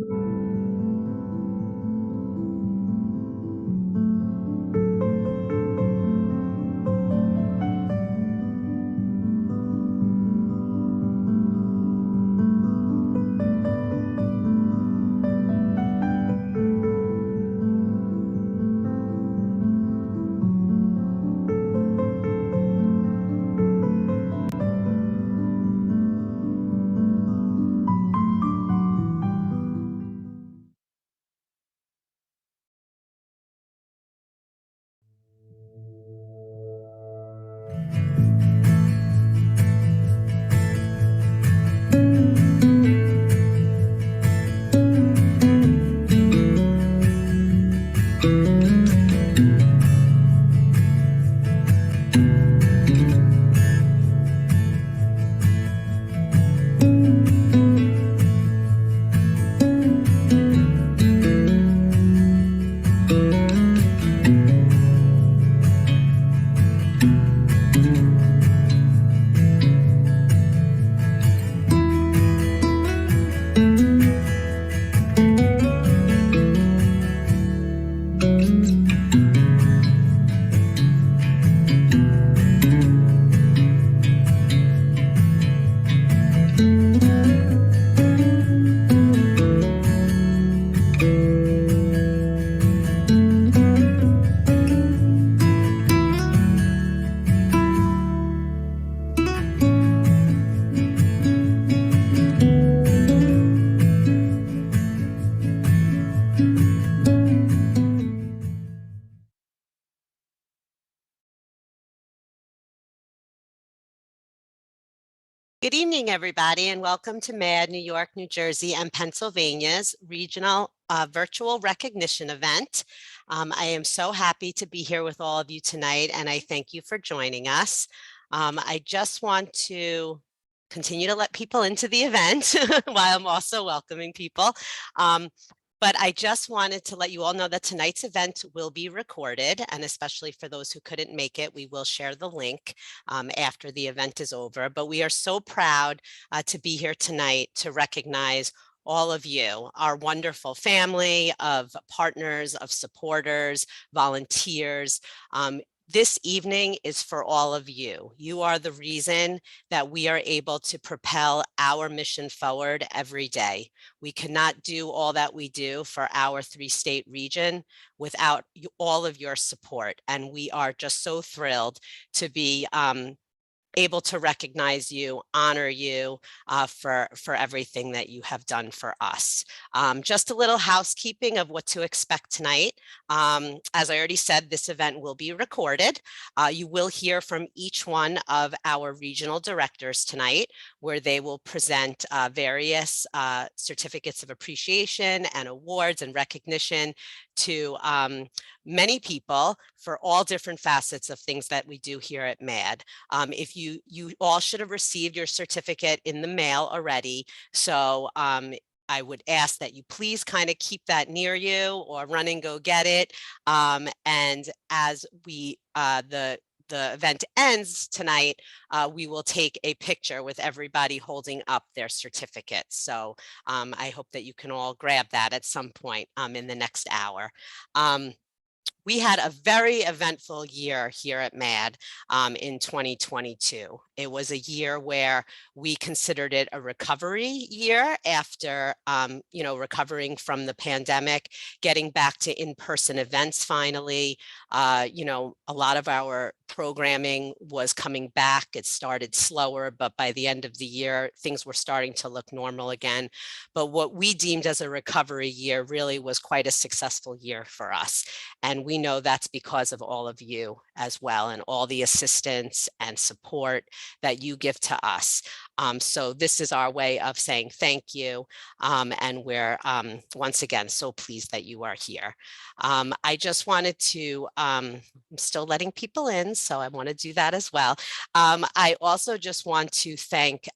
Good evening, everybody, and welcome to MAD New York, New Jersey, and Pennsylvania's regional virtual recognition event. I am so happy to be here with all of you tonight, and I thank you for joining us. I just want to continue to let people into the event while I'm also welcoming people. But I just wanted to let you all know that tonight's event will be recorded, and especially for those who couldn't make it, we will share the link after the event is over. But we are so proud to be here tonight to recognize all of you, our wonderful family of partners, of supporters, volunteers. This evening is for all of you. You are the reason that we are able to propel our mission forward every day. We cannot do all that we do for our 3-state region without all of your support. And we are just so thrilled to be able to recognize you, honor you for everything that you have done for us. Just a little housekeeping of what to expect tonight. As I already said, this event will be recorded. You will hear from each one of our regional directors tonight, where they will present various certificates of appreciation and awards and recognition to many people for all different facets of things that we do here at MAD. If you all should have received your certificate in the mail already, so I would ask that you please kind of keep that near you or run and go get it. And as we the event ends tonight, we will take a picture with everybody holding up their certificates. So I hope that you can all grab that at some point in the next hour. We had a very eventful year here at MAD in 2022. It was a year where we considered it a recovery year after, recovering from the pandemic, getting back to in-person events finally. A lot of our programming was coming back. It started slower, but by the end of the year, things were starting to look normal again. But what we deemed as a recovery year really was quite a successful year for us. And we know that's because of all of you as well, and all the assistance and support that you give to us. So this is our way of saying thank you. And we're once again so pleased that you are here. I just wanted to, I'm still letting people in, so I want to do that as well. I also just want to thank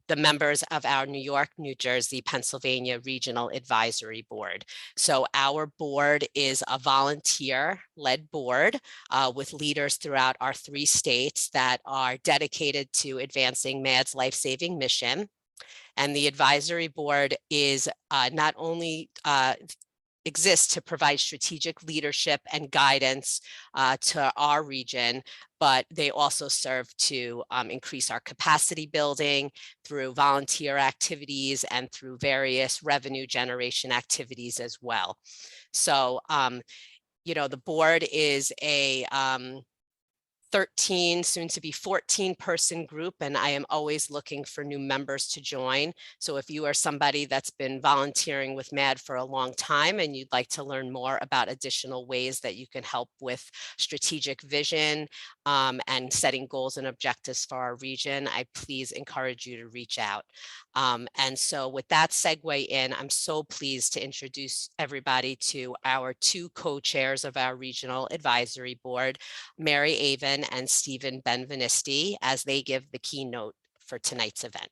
the members of our New York, New Jersey, Pennsylvania Regional Advisory Board. So our board is a volunteer-led board with leaders throughout our 3 states that are dedicated to advancing MAD's life-saving mission. And the advisory board is not only exists to provide strategic leadership and guidance to our region, but they also serve to increase our capacity building through volunteer activities and through various revenue generation activities as well. So, you know, the board is a 13, soon to be 14-person group, and I am always looking for new members to join. So if you are somebody that's been volunteering with MAD for a long time and you'd like to learn more about additional ways that you can help with strategic vision and setting goals and objectives for our region, I please encourage you to reach out. And so with that segue in, I'm so pleased to introduce everybody to our two co-chairs of our regional advisory board, Mary Avon and Stephen Benvenisti, as they give the keynote for tonight's event.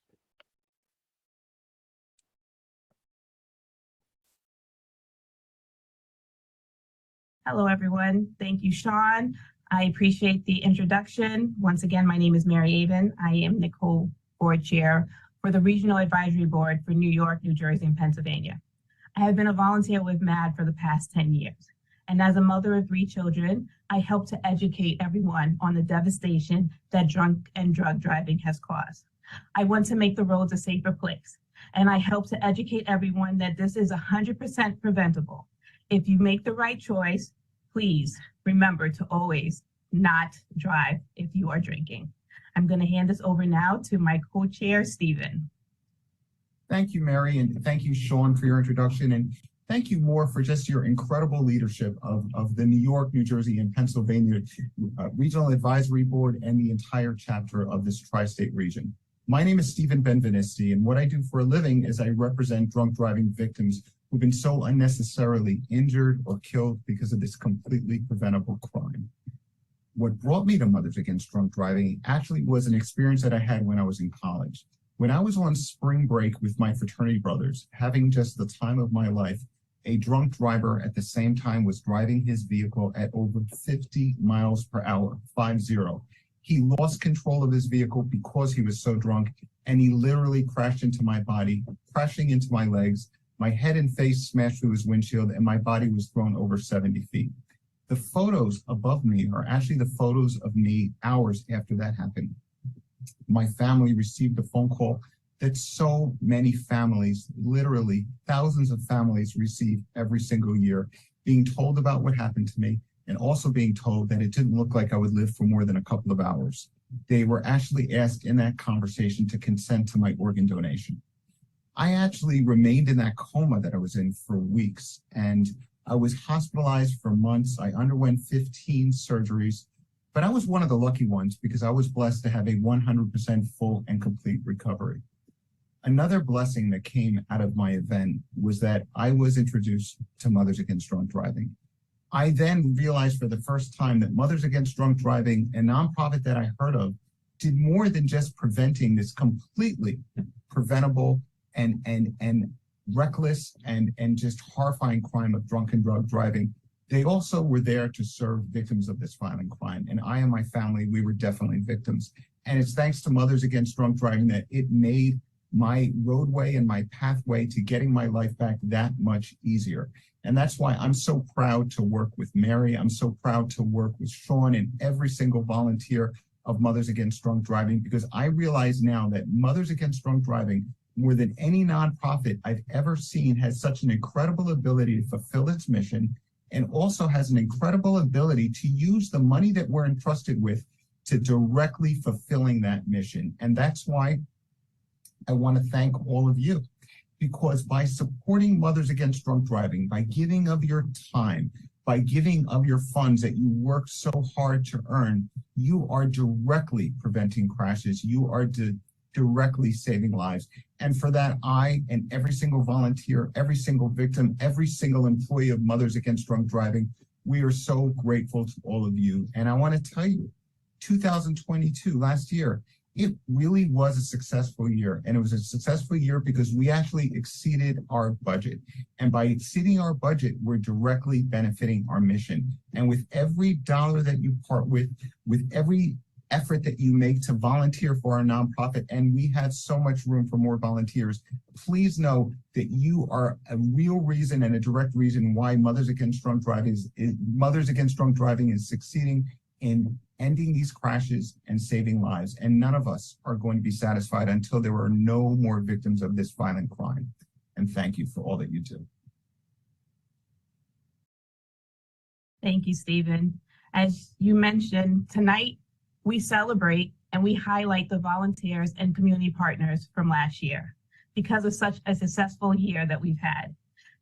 Hello, everyone. Thank you, Sean. I appreciate the introduction. Once again, my name is Mary Avon. I am the co-board chair for the Regional Advisory Board for New York, New Jersey, and Pennsylvania. I have been a volunteer with MAD for the past 10 years. And as a mother of 3 children, I help to educate everyone on the devastation that drunk and drug driving has caused. I want to make the roads a safer place. And I help to educate everyone that this is 100% preventable. If you make the right choice, please remember to always not drive if you are drinking. I'm going to hand this over now to my co-chair, Stephen. Thank you, Mary, and thank you, Sean, for your introduction. And thank you more for just your incredible leadership of the New York, New Jersey, and Pennsylvania Regional Advisory Board and the entire chapter of this tri-state region. My name is Stephen Benvenisti, and what I do for a living is I represent drunk driving victims who've been so unnecessarily injured or killed because of this completely preventable crime. What brought me to Mothers Against Drunk Driving actually was an experience that I had when I was in college. When I was on spring break with my fraternity brothers, having just the time of my life, a drunk driver at the same time was driving his vehicle at over 50 miles per hour, 50. He lost control of his vehicle because he was so drunk, and he literally crashed into my body, crashing into my legs. My head and face smashed through his windshield, and my body was thrown over 70 feet. The photos above me are actually the photos of me hours after that happened. My family received a phone call that so many families, literally thousands of families, receive every single year, being told about what happened to me, and also being told that it didn't look like I would live for more than a couple of hours. They were actually asked in that conversation to consent to my organ donation. I actually remained in that coma that I was in for weeks, and I was hospitalized for months. I underwent 15 surgeries, but I was one of the lucky ones because I was blessed to have a 100% full and complete recovery. Another blessing that came out of my event was that I was introduced to Mothers Against Drunk Driving. I then realized for the first time that Mothers Against Drunk Driving, a nonprofit that I heard of, did more than just preventing this completely preventable and reckless and just horrifying crime of drunk and drug driving. They also were there to serve victims of this violent crime. And I and my family, we were definitely victims. And it's thanks to Mothers Against Drunk Driving that it made my roadway and my pathway to getting my life back that much easier. And that's why I'm so proud to work with Mary. I'm so proud to work with Sean and every single volunteer of Mothers Against Drunk Driving, because I realize now that Mothers Against Drunk Driving, more than any nonprofit I've ever seen, has such an incredible ability to fulfill its mission, and also has an incredible ability to use the money that we're entrusted with to directly fulfilling that mission. And that's why I want to thank all of you, because by supporting Mothers Against Drunk Driving, by giving of your time, by giving of your funds that you work so hard to earn, you are directly preventing crashes. You are directly saving lives. And for that, I and every single volunteer, every single victim, every single employee of Mothers Against Drunk Driving, we are so grateful to all of you. And I want to tell you, 2022, last year, it really was a successful year. And it was a successful year because we actually exceeded our budget. And by exceeding our budget, we're directly benefiting our mission. And with every dollar that you part with every effort that you make to volunteer for our nonprofit, and we have so much room for more volunteers. Please know that you are a real reason and a direct reason why Mothers Against Drunk Driving is succeeding in ending these crashes and saving lives. And none of us are going to be satisfied until there are no more victims of this violent crime. And thank you for all that you do. Thank you, Stephen. As you mentioned, tonight we celebrate and we highlight the volunteers and community partners from last year because of such a successful year that we've had.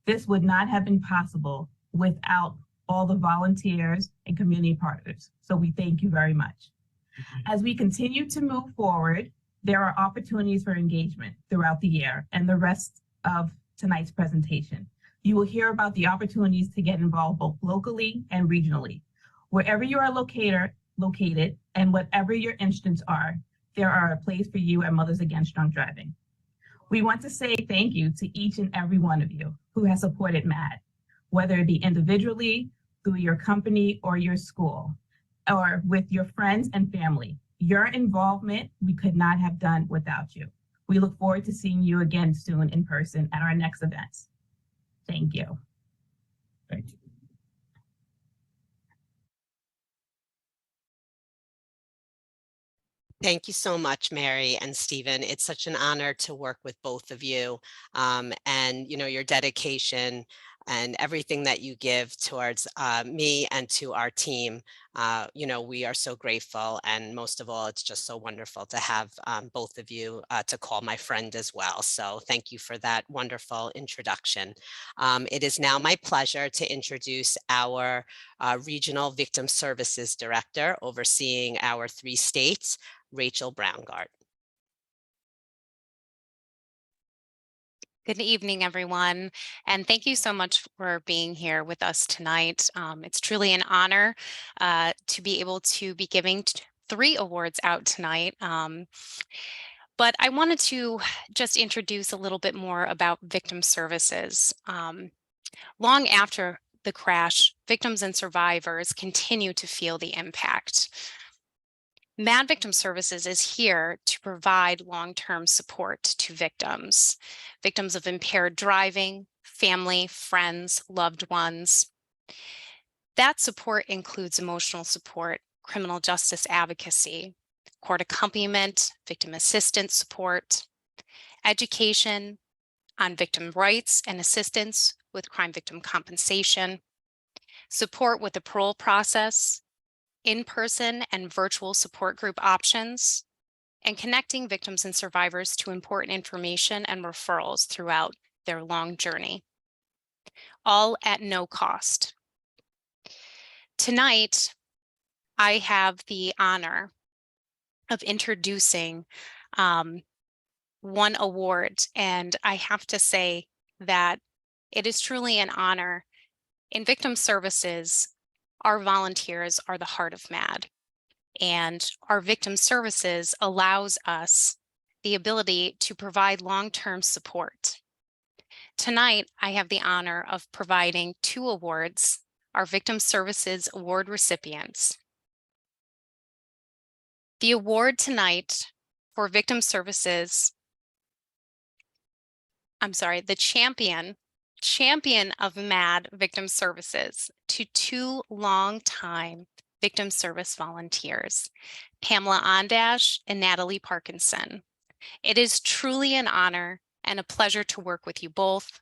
This would not have been possible without all the volunteers and community partners. So we thank you very much. As we continue to move forward, there are opportunities for engagement throughout the year and the rest of tonight's presentation. You will hear about the opportunities to get involved both locally and regionally. Wherever you are located and whatever your interests are, there are a place for you at Mothers Against Drunk Driving. We want to say thank you to each and every one of you who has supported MAD, whether it be individually, through your company or your school, or with your friends and family. Your involvement, we could not have done without you. We look forward to seeing you again soon in person at our next events. Thank you. Thank you. Thank you so much, Mary and Stephen. It's such an honor to work with both of you, and your dedication and everything that you give towards me and to our team. We are so grateful, and most of all, it's just so wonderful to have both of you to call my friend as well. So thank you for that wonderful introduction. It is now my pleasure to introduce our Regional Victim Services Director overseeing our 3 states, Rachel Braungart. Good evening, everyone, and thank you so much for being here with us tonight. It's truly an honor to be able to be giving 3 awards out tonight. But I wanted to just introduce a little bit more about victim services. Long after the crash, victims and survivors continue to feel the impact. MAD Victim Services is here to provide long-term support to victims of impaired driving, family, friends, loved ones. That support includes emotional support, criminal justice advocacy, court accompaniment, victim assistance support, education on victim rights and assistance with crime victim compensation, support with the parole process, in-person and virtual support group options, and connecting victims and survivors to important information and referrals throughout their long journey, all at no cost. Tonight, I have the honor of introducing one award, and I have to say that it is truly an honor. In victim services, our volunteers are the heart of MAD, and our victim services allows us the ability to provide long-term support. Tonight, I have the honor of providing 2 awards, our Victim Services Award recipients. The award tonight for Victim Services, the champion of MAD Victim Services to 2 long-time victim service volunteers, Pamela Ondash and Natalie Parkinson. It is truly an honor and a pleasure to work with you both.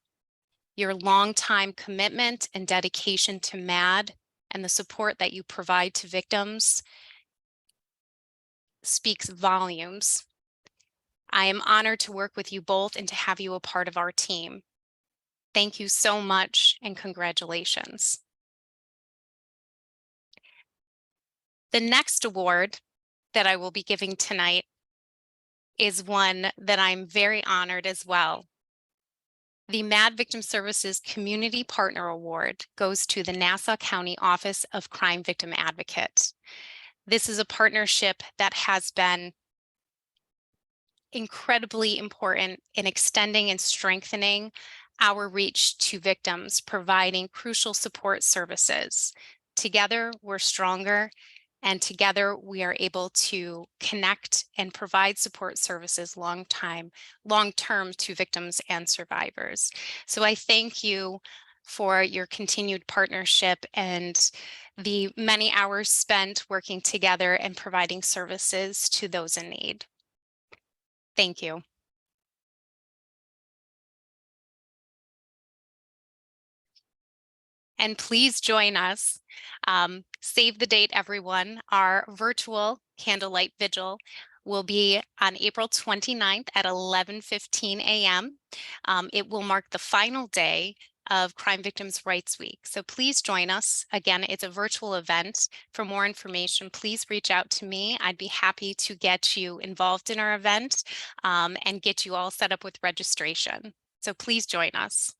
Your long-time commitment and dedication to MAD and the support that you provide to victims speaks volumes. I am honored to work with you both and to have you a part of our team. Thank you so much and congratulations. The next award that I will be giving tonight is one that I'm very honored as well. The MAD Victim Services Community Partner Award goes to the Nassau County Office of Crime Victim Advocate. This is a partnership that has been incredibly important in extending and strengthening our reach to victims, providing crucial support services. Together, we're stronger, And together we are able to connect and provide support services long-term to victims and survivors. So I thank you for your continued partnership and the many hours spent working together and providing services to those in need. Thank you. And please join us. Save the date, everyone. Our virtual candlelight vigil will be on April 29th at 11:15 a.m. It will mark the final day of Crime Victims' Rights Week. So please join us. Again, it's a virtual event. For more information, please reach out to me. I'd be happy to get you involved in our event and get you all set up with registration. So please join us.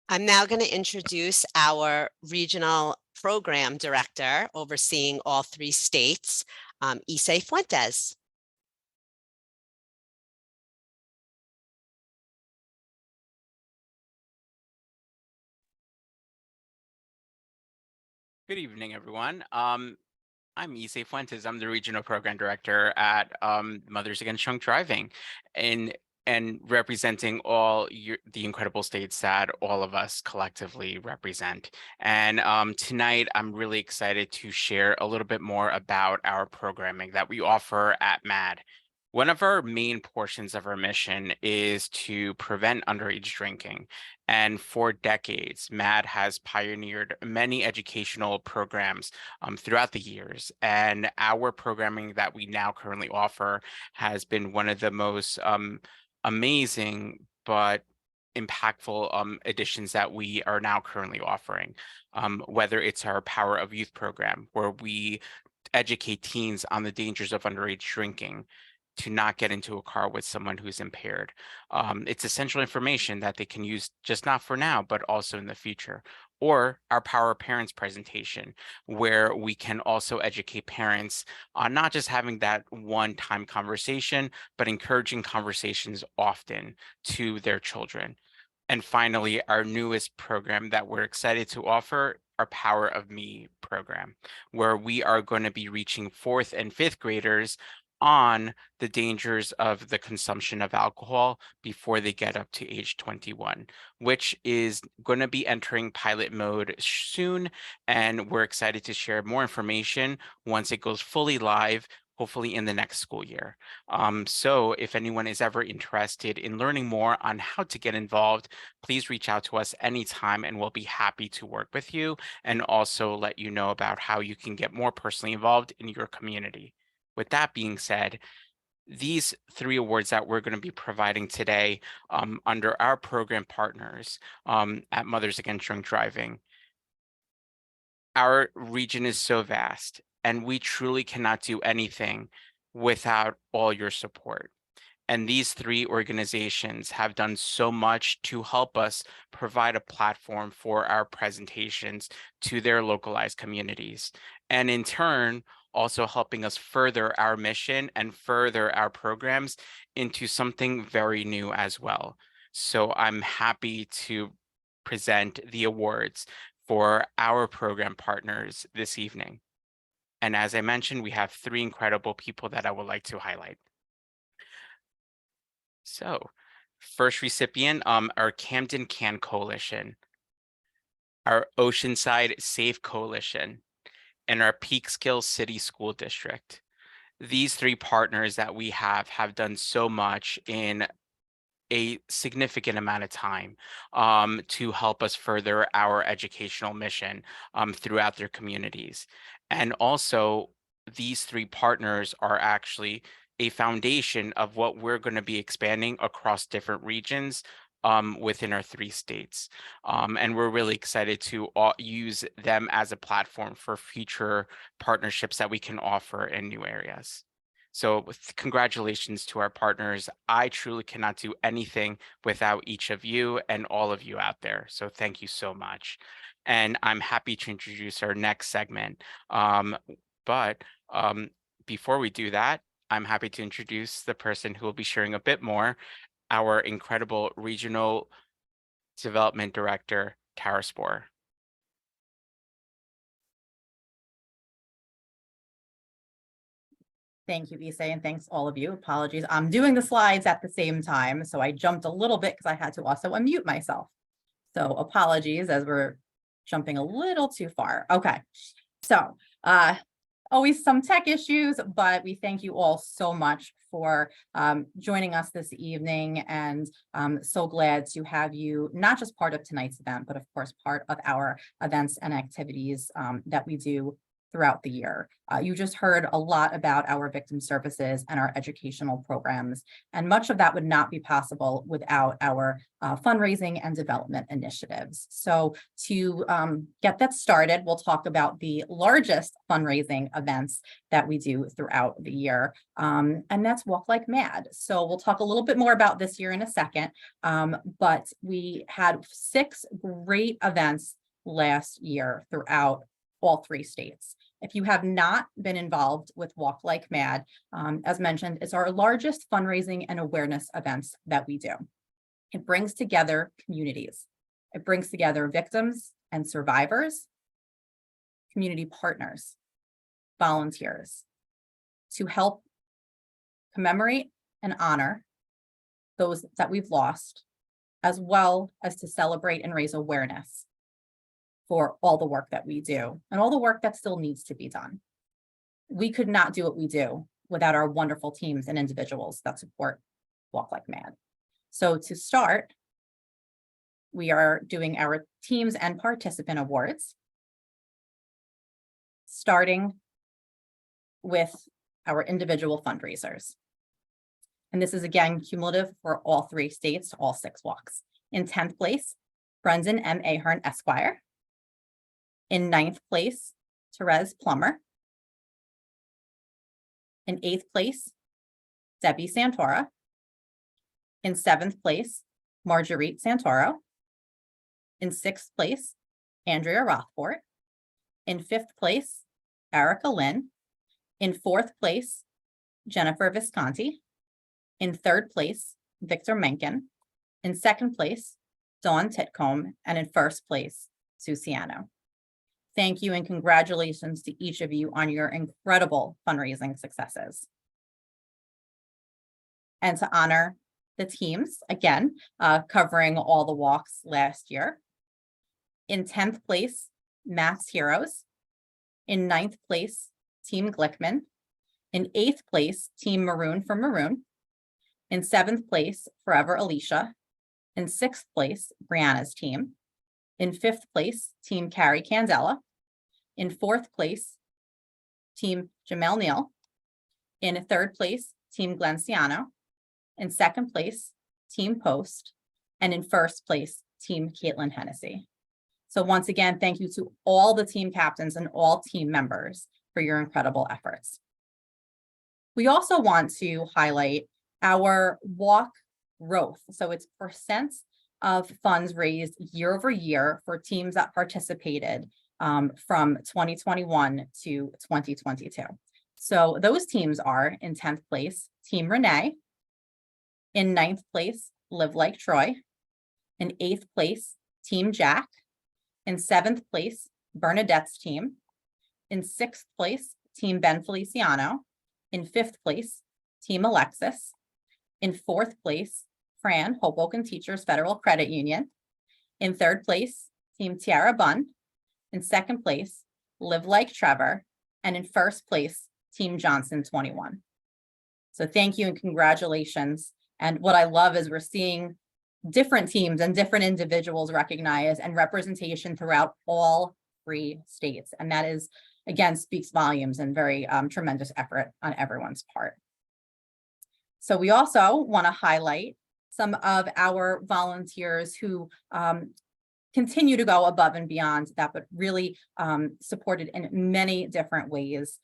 I'm now going to introduce our regional program director overseeing all 3 states, Issei Fuentes. Good evening, everyone. I'm Issei Fuentes. I'm the regional program director at Mothers Against Drunk Driving, and representing all the incredible states that all of us collectively represent. And tonight, I'm really excited to share a little bit more about our programming that we offer at MAD. One of our main portions of our mission is to prevent underage drinking. And for decades, MAD has pioneered many educational programs throughout the years. And our programming that we now currently offer has been one of the most amazing but impactful additions that we are now currently offering. Whether it's our Power of Youth program, where we educate teens on the dangers of underage drinking, to not get into a car with someone who's impaired. It's essential information that they can use just not for now, but also in the future. Or our Power of Parents presentation, where we can also educate parents on not just having that one-time conversation, but encouraging conversations often to their children. And finally, our newest program that we're excited to offer, our Power of Me program, where we are going to be reaching 4th and 5th graders on the dangers of the consumption of alcohol before they get up to age 21, which is going to be entering pilot mode soon. And we're excited to share more information once it goes fully live, hopefully in the next school year. So if anyone is ever interested in learning more on how to get involved, please reach out to us anytime and we'll be happy to work with you and also let you know about how you can get more personally involved in your community. With that being said, these 3 awards that we're going to be providing today under our program partners at Mothers Against Drunk Driving, our region is so vast and we truly cannot do anything without all your support. And these 3 organizations have done so much to help us provide a platform for our presentations to their localized communities. And in turn, also helping us further our mission and further our programs into something very new as well. So I'm happy to present the awards for our program partners this evening. And as I mentioned, we have 3 incredible people that I would like to highlight. So, first recipient, our Camden Can Coalition, our Oceanside Safe Coalition, and our Peekskill City School District. These 3 partners that we have done so much in a significant amount of time to help us further our educational mission throughout their communities. And also, these 3 partners are actually a foundation of what we're going to be expanding across different regions within our 3 states. And we're really excited to use them as a platform for future partnerships that we can offer in new areas. So congratulations to our partners. I truly cannot do anything without each of you and all of you out there. So thank you so much. And I'm happy to introduce our next segment. But before we do that, I'm happy to introduce the person who will be sharing a bit more, our incredible regional development director, Karaspor. Thank you, Issa, and thanks all of you. Apologies. I'm doing the slides at the same time, so I jumped a little bit because I had to also unmute myself. So apologies as we're jumping a little too far. Okay, so always some tech issues, but we thank you all so much for joining us this evening, and so glad to have you not just part of tonight's event, but of course part of our events and activities that we do throughout the year. You just heard a lot about our victim services and our educational programs, and much of that would not be possible without our fundraising and development initiatives. So to get that started, we'll talk about the largest fundraising events that we do throughout the year, and that's Walk Like Mad. So we'll talk a little bit more about this year in a second, but we had 6 great events last year throughout all 3 states. If you have not been involved with Walk Like Mad, as mentioned, it's our largest fundraising and awareness events that we do. It brings together communities. It brings together victims and survivors, community partners, volunteers, to help commemorate and honor those that we've lost, as well as to celebrate and raise awareness for all the work that we do and all the work that still needs to be done. We could not do what we do without our wonderful teams and individuals that support Walk Like Mad. So to start, we are doing our teams and participant awards, starting with our individual fundraisers. And this is again cumulative for all 3 states, all 6 walks. In 10th place, Brendan M. Ahern, Esquire. In 9th place, Therese Plummer. In 8th place, Debbie Santora. In 7th place, Marguerite Santoro. In 6th place, Andrea Rothfort. In 5th place, Erica Lynn. In 4th place, Jennifer Visconti. In 3rd place, Victor Mencken. In 2nd place, Dawn Titcomb. And in 1st place, Susiano. Thank you and congratulations to each of you on your incredible fundraising successes. And to honor the teams, again, covering all the walks last year. In 10th place, Maths Heroes. In 9th place, Team Glickman. In 8th place, Team Maroon for Maroon. In 7th place, Forever Alicia. In 6th place, Brianna's team. In 5th place, Team Carrie Candela. In 4th place, Team Jamel Neal. In 3rd place, Team Glenciano. In 2nd place, Team Post. And in 1st place, Team Caitlin Hennessy. So once again, thank you to all the team captains and all team members for your incredible efforts. We also want to highlight our walk growth. So it's percent of funds raised year over year for teams that participated from 2021 to 2022. So those teams are in 10th place, Team Renee. In 9th place, Live Like Troy. In 8th place, Team Jack. In 7th place, Bernadette's team. In 6th place, Team Ben Feliciano. In 5th place, Team Alexis. In 4th place, Fran, Hoboken Teachers Federal Credit Union. In 3rd place, Team Tiara Bunn. In 2nd place, Live Like Trevor. And in 1st place, Team Johnson 21. So thank you and congratulations. And what I love is we're seeing different teams and different individuals recognized and representation throughout all 3 states. And that is, again, speaks volumes and very tremendous effort on everyone's part. So we also want to highlight some of our volunteers who continue to go above and beyond that, but really supported in many different ways.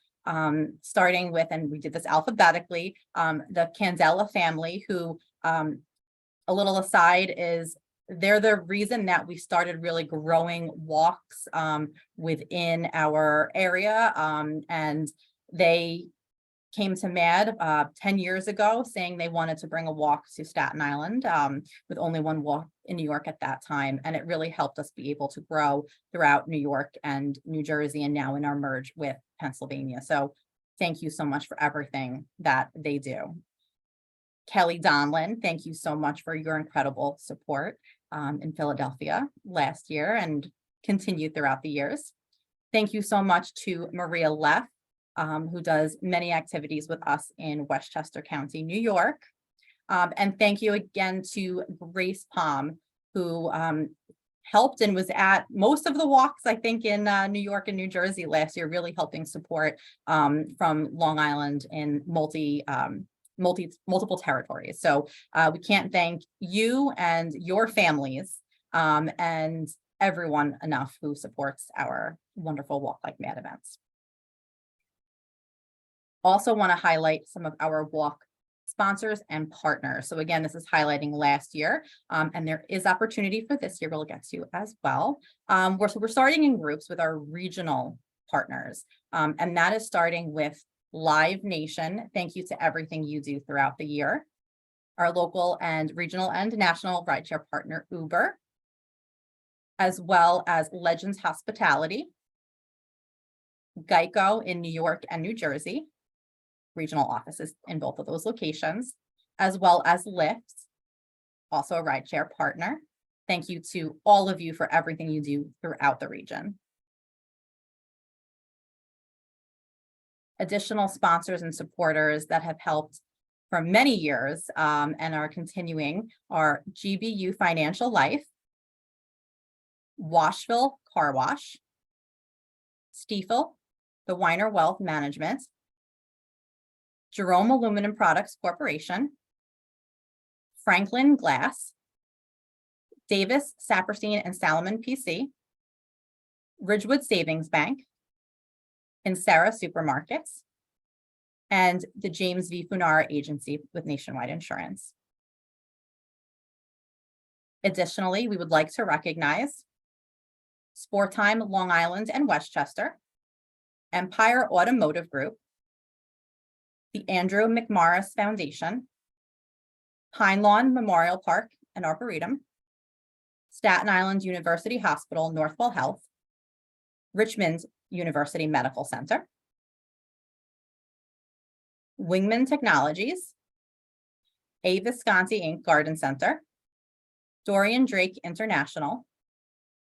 Starting with, and we did this alphabetically, the Candela family, who a little aside is they're the reason that we started really growing walks within our area, and they came to MAD 10 years ago saying they wanted to bring a walk to Staten Island with only one walk in New York at that time. And it really helped us be able to grow throughout New York and New Jersey and now in our merge with Pennsylvania. So thank you so much for everything that they do. Kelly Donlin, thank you so much for your incredible support in Philadelphia last year and continued throughout the years. Thank you so much to Maria Leff, who does many activities with us in Westchester County, New York. And thank you again to Grace Palm, who helped and was at most of the walks, I think, in New York and New Jersey last year, really helping support from Long Island in multiple territories. So we can't thank you and your families and everyone enough who supports our wonderful Walk Like Mad events. Also want to highlight some of our walk sponsors and partners. So again, this is highlighting last year, and there is opportunity for this year we'll get to as well. We're starting in groups with our regional partners, and that is starting with Live Nation. Thank you to everything you do throughout the year. Our local and regional and national rideshare partner, Uber, as well as Legends Hospitality, Geico in New York and New Jersey, regional offices in both of those locations, as well as Lyft, also a rideshare partner. Thank you to all of you for everything you do throughout the region. Additional sponsors and supporters that have helped for many years and are continuing are GBU Financial Life, Washville Car Wash, Stiefel, the Weiner Wealth Management, Jerome Aluminum Products Corporation, Franklin Glass, Davis, Saperstein and Salomon PC, Ridgewood Savings Bank, and Sarah Supermarkets, and the James V. Funara Agency with Nationwide Insurance. Additionally, we would like to recognize Sporttime Long Island and Westchester, Empire Automotive Group, the Andrew McMorris Foundation, Pine Lawn Memorial Park and Arboretum, Staten Island University Hospital, Northwell Health, Richmond University Medical Center, Wingman Technologies, A. Visconti Inc. Garden Center, Dorian Drake International,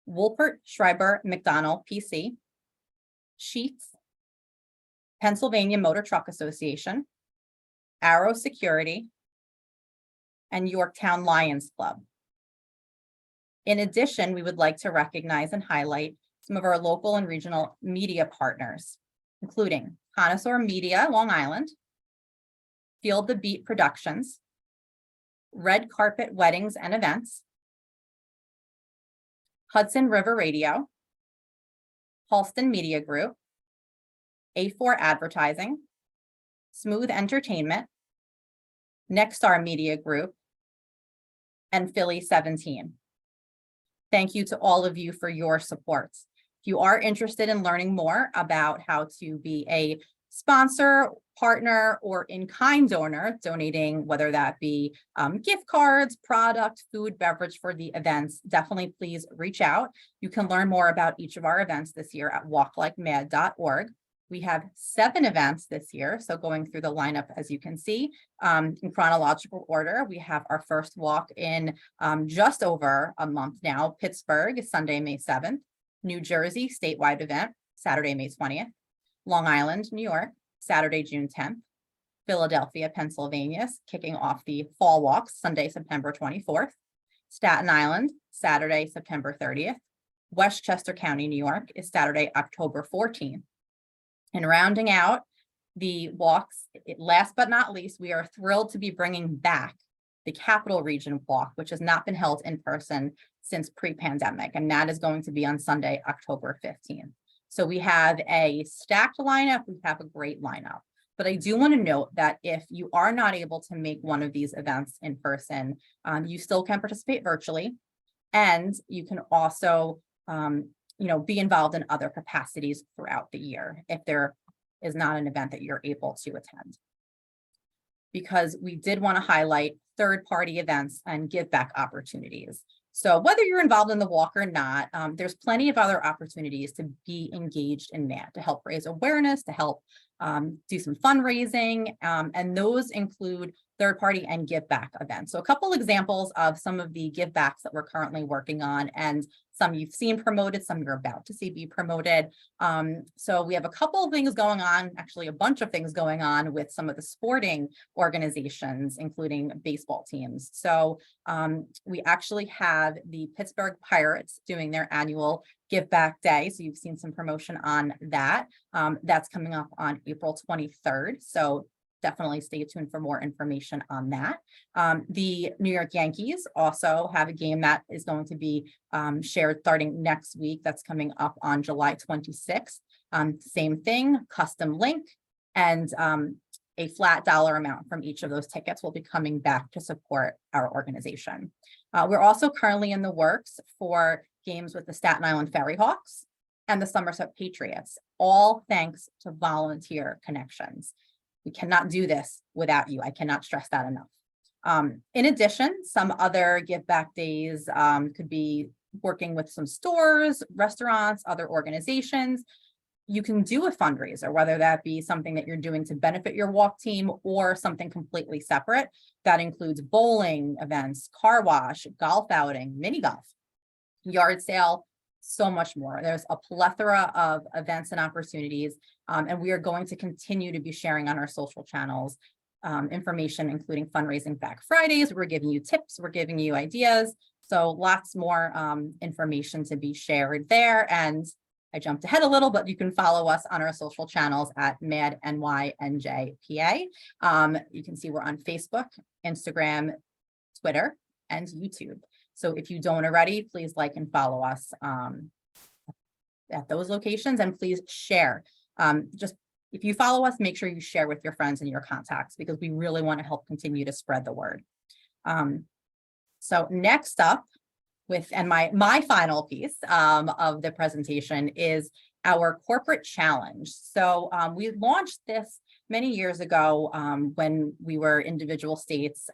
Wolpert Schreiber McDonald PC, Sheets, Pennsylvania Motor Truck Association, Arrow Security, and Yorktown Lions Club. In addition, we would like to recognize and highlight some of our local and regional media partners, including Connoisseur Media, Long Island, Field the Beat Productions, Red Carpet Weddings and Events, Hudson River Radio, Halston Media Group, A4 Advertising, Smooth Entertainment, Nexstar Media Group, and Philly 17. Thank you to all of you for your support. If you are interested in learning more about how to be a sponsor, partner, or in-kind donor, donating, whether that be gift cards, product, food, beverage for the events, definitely please reach out. You can learn more about each of our events this year at walklikemad.org. We have 7 events this year. So going through the lineup, as you can see, in chronological order, we have our first walk in just over a month now. Pittsburgh is Sunday, May 7th. New Jersey, statewide event, Saturday, May 20th. Long Island, New York, Saturday, June 10th. Philadelphia, Pennsylvania, kicking off the fall walks, Sunday, September 24th. Staten Island, Saturday, September 30th. Westchester County, New York is Saturday, October 14th. And rounding out the walks, last but not least, we are thrilled to be bringing back the Capital Region Walk, which has not been held in person since pre-pandemic, and that is going to be on Sunday, October 15th. So we have a stacked lineup, we have a great lineup. But I do want to note that if you are not able to make one of these events in person, you still can participate virtually, and you can also be involved in other capacities throughout the year. If there is not an event that you're able to attend. Because we did want to highlight third-party events and give back opportunities. So whether you're involved in the walk or not, there's plenty of other opportunities to be engaged in MAD, to help raise awareness, to help do some fundraising, and those include third-party and give back events. So a couple examples of some of the give backs that we're currently working on, and some you've seen promoted, some you're about to see be promoted. So we have a couple of things going on, actually a bunch of things going on with some of the sporting organizations, including baseball teams. So we actually have the Pittsburgh Pirates doing their annual Give Back Day. So you've seen some promotion on that. That's coming up on April 23rd. So definitely stay tuned for more information on that. The New York Yankees also have a game that is going to be shared starting next week. That's coming up on July 26th. Same thing, custom link, and a flat dollar amount from each of those tickets will be coming back to support our organization. We're also currently in the works for games with the Staten Island Ferry Hawks and the Somerset Patriots, all thanks to volunteer connections. We cannot do this without you. I cannot stress that enough. In addition, some other give back days could be working with some stores, restaurants, other organizations. You can do a fundraiser, whether that be something that you're doing to benefit your walk team or something completely separate. That includes bowling events, car wash, golf outing, mini golf, yard sale, so much more. There's a plethora of events and opportunities, and we are going to continue to be sharing on our social channels information, including fundraising Back Fridays. We're giving you tips, we're giving you ideas. So lots more information to be shared there. And I jumped ahead a little, but you can follow us on our social channels at MAD nynjpa. You can see we're on Facebook, Instagram, Twitter, and YouTube. So if you don't already, please like and follow us at those locations, and please share. Just if you follow us, make sure you share with your friends and your contacts, because we really want to help continue to spread the word. So next up, my final piece of the presentation is our corporate challenge. So we launched this many years ago when we were individual states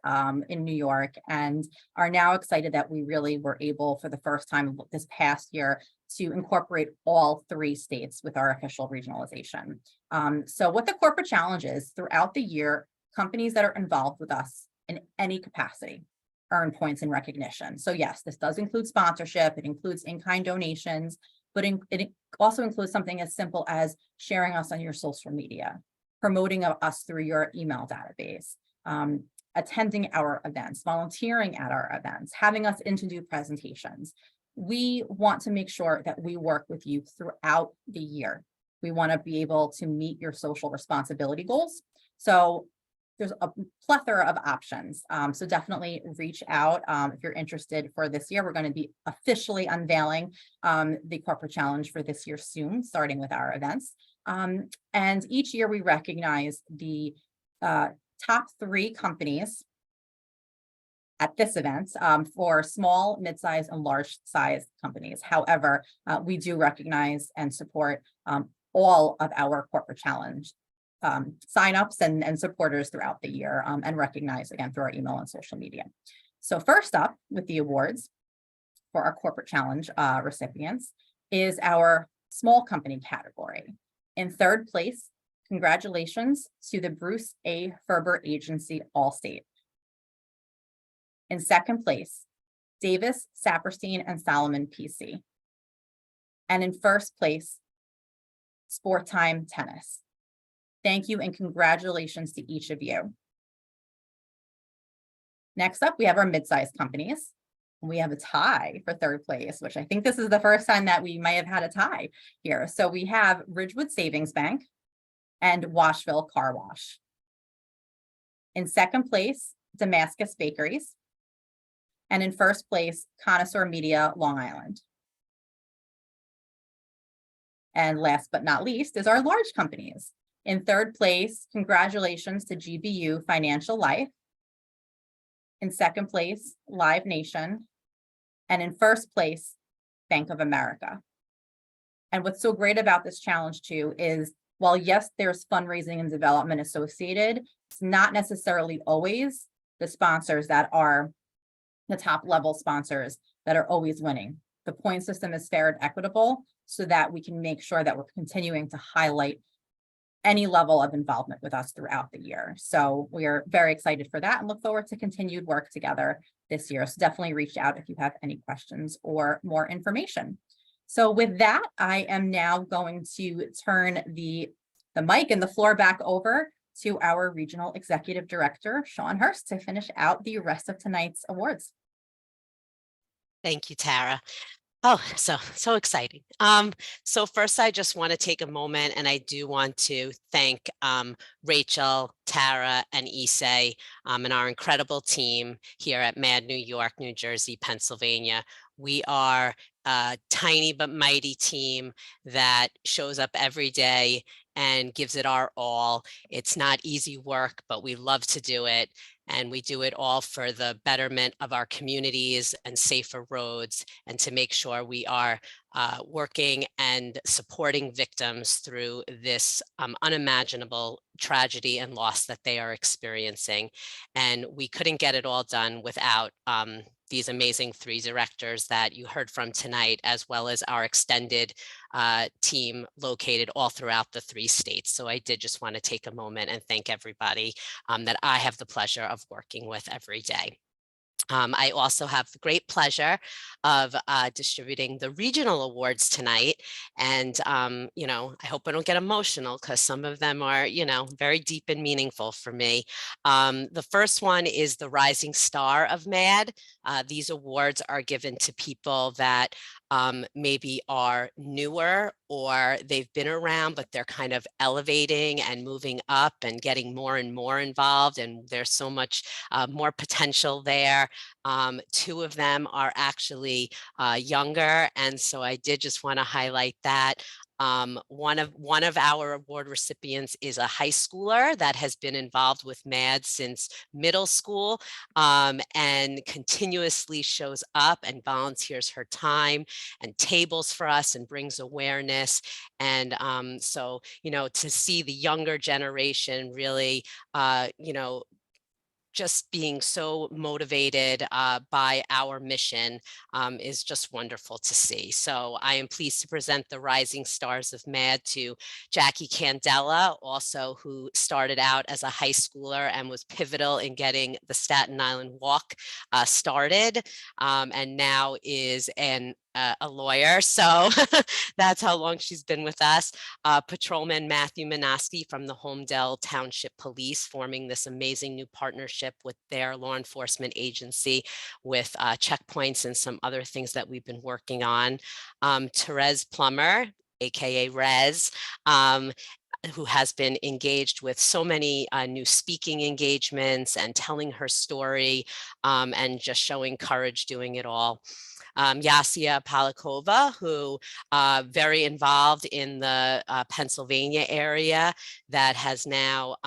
in New York, and are now excited that we really were able for the first time this past year to incorporate all 3 states with our official regionalization. So what the corporate challenge is, throughout the year, companies that are involved with us in any capacity earn points in recognition. So yes, this does include sponsorship, it includes in-kind donations, but it also includes something as simple as sharing us on your social media, promoting us through your email database, attending our events, volunteering at our events, having us in to do presentations. We want to make sure that we work with you throughout the year. We want to be able to meet your social responsibility goals. So there's a plethora of options. So definitely reach out if you're interested for this year. We're going to be officially unveiling the corporate challenge for this year soon, starting with our events. And each year we recognize the top 3 companies at this event for small, mid-size, and large-size companies. However, we do recognize and support all of our corporate challenge signups and supporters throughout the year, and recognize again through our email and social media. So first up with the awards for our corporate challenge recipients is our small company category. In 3rd place, congratulations to the Bruce A. Ferber Agency Allstate. In 2nd place, Davis, Saperstein, and Solomon PC. And in 1st place, Sport Time Tennis. Thank you and congratulations to each of you. Next up, we have our mid-sized companies. We have a tie for 3rd place, which I think this is the first time that we might have had a tie here. So we have Ridgewood Savings Bank and Washville Car Wash. In 2nd place, Damascus Bakeries. And in 1st place, Connoisseur Media, Long Island. And last but not least is our large companies. In 3rd place, congratulations to GBU Financial Life. In 2nd place, Live Nation. And in 1st place, Bank of America. And what's so great about this challenge too is while yes, there's fundraising and development associated, it's not necessarily always the sponsors that are the top level sponsors that are always winning. The point system is fair and equitable so that we can make sure that we're continuing to highlight any level of involvement with us throughout the year. So we are very excited for that and look forward to continued work together this year. So definitely reach out if you have any questions or more information. So with that, I am now going to turn the mic and the floor back over to our Regional Executive Director, Sean Hurst, to finish out the rest of tonight's awards. Thank you, Tara. Oh, so exciting. So first, I just want to take a moment, and I do want to thank Rachel, Tara, and Issei, and our incredible team here at MAD New York, New Jersey, Pennsylvania. We are a tiny but mighty team that shows up every day and gives it our all. It's not easy work, but we love to do it. And we do it all for the betterment of our communities and safer roads, and to make sure we are working and supporting victims through this unimaginable tragedy and loss that they are experiencing. And we couldn't get it all done without these amazing three directors that you heard from tonight, as well as our extended team located all throughout the 3 states. So I did just want to take a moment and thank everybody that I have the pleasure of working with every day. I also have the great pleasure of distributing the regional awards tonight. And, you know, I hope I don't get emotional because some of them are, you know, very deep and meaningful for me. The first one is the Rising Star of MAD. These awards are given to people that maybe are newer, or they've been around, but they're kind of elevating and moving up and getting more and more involved. And there's so much more potential there. 2 of them are actually younger. And so I did just want to highlight that. One of our award recipients is a high schooler that has been involved with MAD since middle school, and continuously shows up and volunteers her time and tables for us and brings awareness. And so, you know, to see the younger generation really, you know, just being so motivated by our mission is just wonderful to see. So I am pleased to present the Rising Stars of MAD to Jackie Candela, also who started out as a high schooler and was pivotal in getting the Staten Island Walk started, and now is a lawyer. So that's how long she's been with us. Patrolman Matthew Manaski from the Homedale Township Police, forming this amazing new partnership with their law enforcement agency with checkpoints and some other things that we've been working on. Therese Plummer, aka Rez, who has been engaged with so many new speaking engagements and telling her story, and just showing courage doing it all. Yasia Palikova, who very involved in the Pennsylvania area, that has now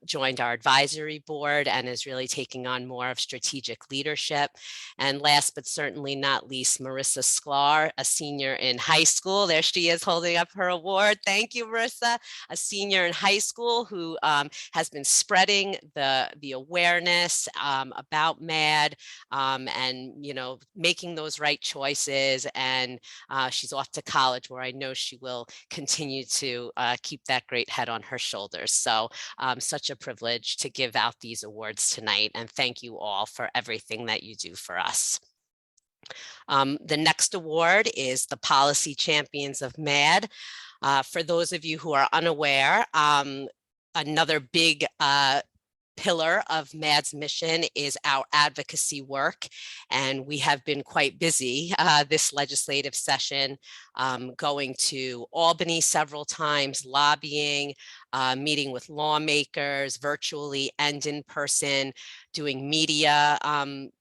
joined our advisory board and is really taking on more of strategic leadership. And last but certainly not least, Marissa Sklar, a senior in high school. There she is holding up her award. Thank you, Marissa. A senior in high school who has been spreading the awareness about MAD, and, you know, making those right choices. And she's off to college, where I know she will continue to keep that great head on her shoulders. So such a privilege to give out these awards tonight, and thank you all for everything that you do for us. The next award is the Policy Champions of MAD. For those of you who are unaware, another big pillar of MAD's mission is our advocacy work. And we have been quite busy this legislative session, going to Albany several times, lobbying, meeting with lawmakers virtually and in person, doing media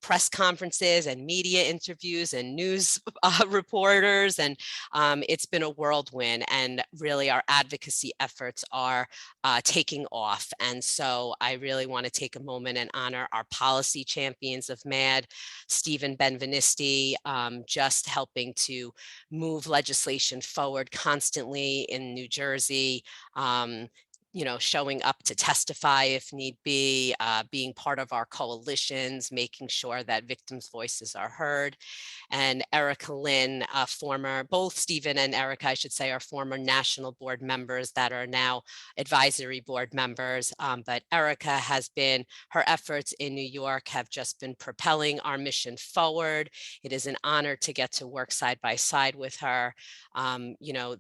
press conferences and media interviews and news reporters. And it's been a whirlwind, and really our advocacy efforts are taking off. And so I really want to take a moment and honor our policy champions of MAD, Stephen Benvenisti, just helping to move legislation forward constantly in New Jersey, you know, showing up to testify if need be, being part of our coalitions, making sure that victims' voices are heard. And Erica Lynn, both Stephen and Erica, I should say, are former national board members that are now advisory board members. But Erica has been, her efforts in New York have just been propelling our mission forward. It is an honor to get to work side by side with her. You know,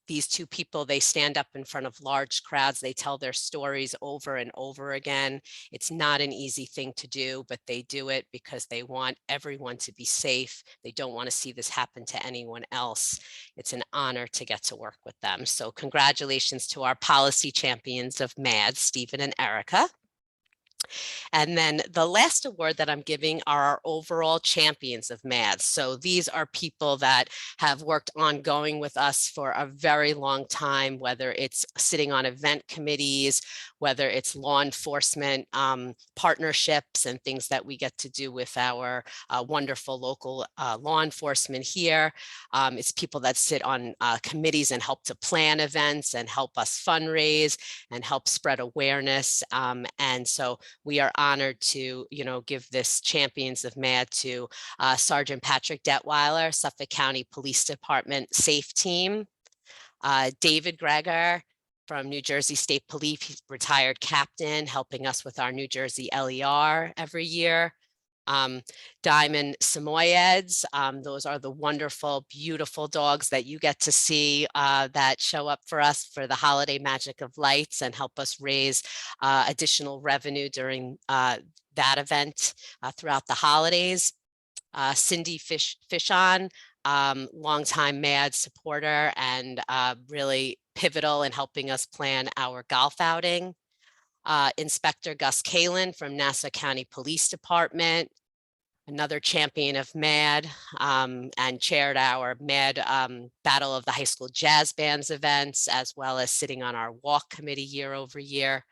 these two people, they stand up in front of large crowds. They tell their stories over and over again. It's not an easy thing to do, but they do it because they want everyone to be safe. They don't want to see this happen to anyone else. It's an honor to get to work with them. So congratulations to our policy champions of MAD, Stephen and Erica. And then the last award that I'm giving are our overall champions of MAD. So these are people that have worked ongoing with us for a very long time, whether it's sitting on event committees, whether it's law enforcement partnerships and things that we get to do with our wonderful local law enforcement here. It's people that sit on committees and help to plan events and help us fundraise and help spread awareness. And so we are honored to, you know, give this Champions of MAD to Sergeant Patrick Detweiler, Suffolk County Police Department SAFE Team, David Greger from New Jersey State Police, he's retired captain, helping us with our New Jersey LER every year. Diamond Samoyeds, those are the wonderful, beautiful dogs that you get to see that show up for us for the holiday magic of lights and help us raise additional revenue during that event throughout the holidays. Cindy Fishon, longtime MAD supporter and really pivotal in helping us plan our golf outing. Inspector Gus Kalin from Nassau County Police Department, another champion of MAD, and chaired our MAD Battle of the High School Jazz Bands events, as well as sitting on our walk committee year over year.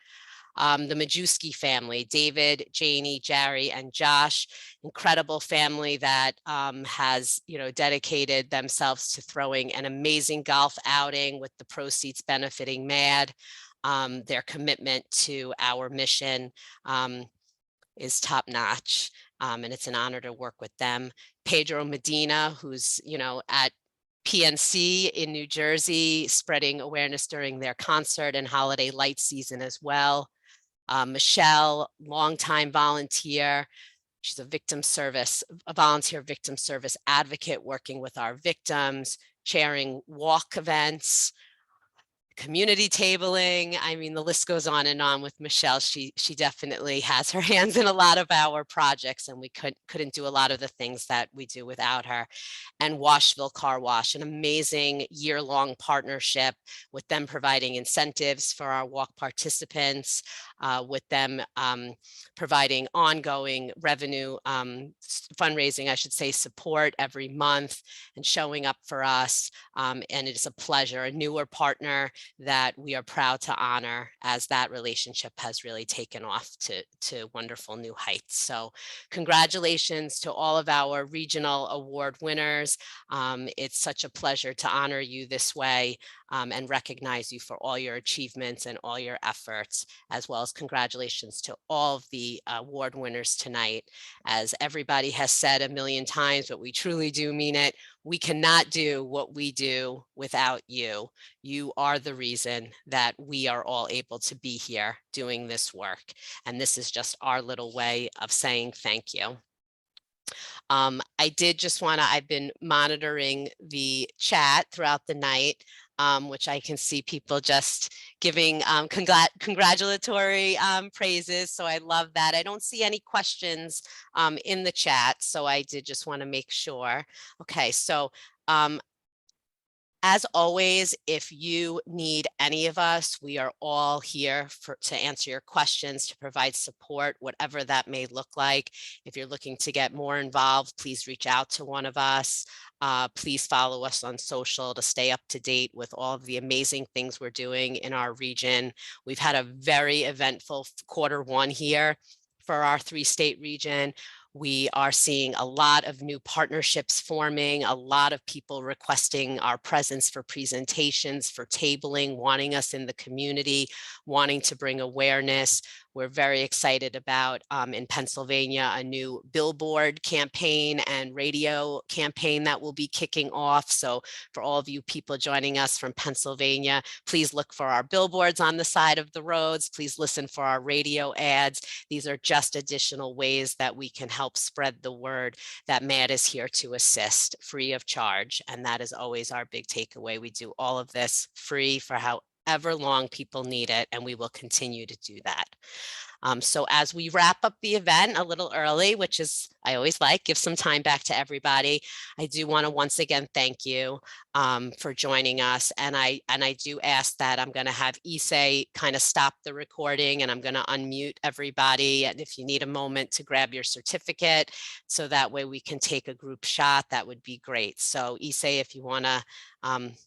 The Majewski family, David, Janie, Jerry, and Josh, incredible family that has, you know, dedicated themselves to throwing an amazing golf outing with the proceeds benefiting MAD. Their commitment to our mission is top notch, and it's an honor to work with them. Pedro Medina, who's, you know, at PNC in New Jersey, spreading awareness during their concert and holiday light season as well. Michelle, longtime volunteer. She's a volunteer victim service advocate, working with our victims, chairing walk events, community tabling. I mean, the list goes on and on with Michelle. She definitely has her hands in a lot of our projects, and we couldn't do a lot of the things that we do without her. And Washville Car Wash, an amazing year-long partnership with them providing incentives for our walk participants, with them providing ongoing revenue, fundraising, I should say, support every month and showing up for us. And it is a pleasure, a newer partner that we are proud to honor, as that relationship has really taken off to wonderful new heights. So congratulations to all of our regional award winners. It's such a pleasure to honor you this way and recognize you for all your achievements and all your efforts, as well as congratulations to all of the award winners tonight. As everybody has said a million times, but we truly do mean it, we cannot do what we do without you. You are the reason that we are all able to be here doing this work. And this is just our little way of saying thank you. I did just want to, I've been monitoring the chat throughout the night, which I can see people just giving congratulatory praises. So I love that. I don't see any questions in the chat. So I did just want to make sure. Okay, so As always, if you need any of us, we are all here to answer your questions, to provide support, whatever that may look like. If you're looking to get more involved, please reach out to one of us. Please follow us on social to stay up to date with all of the amazing things we're doing in our region. We've had a very eventful Q1 here for our 3-state region. We are seeing a lot of new partnerships forming, a lot of people requesting our presence for presentations, for tabling, wanting us in the community, wanting to bring awareness. We're very excited about in Pennsylvania, a new billboard campaign and radio campaign that will be kicking off. So for all of you people joining us from Pennsylvania, please look for our billboards on the side of the roads. Please listen for our radio ads. These are just additional ways that we can help spread the word that MAD is here to assist free of charge. And that is always our big takeaway. We do all of this free for however long people need it, and we will continue to do that. So as we wrap up the event a little early, which is, I always like, give some time back to everybody. I do want to once again thank you for joining us. And I do ask that I'm going to have Issei kind of stop the recording, and I'm going to unmute everybody. And if you need a moment to grab your certificate, so that way we can take a group shot, that would be great. So Issei, if you want to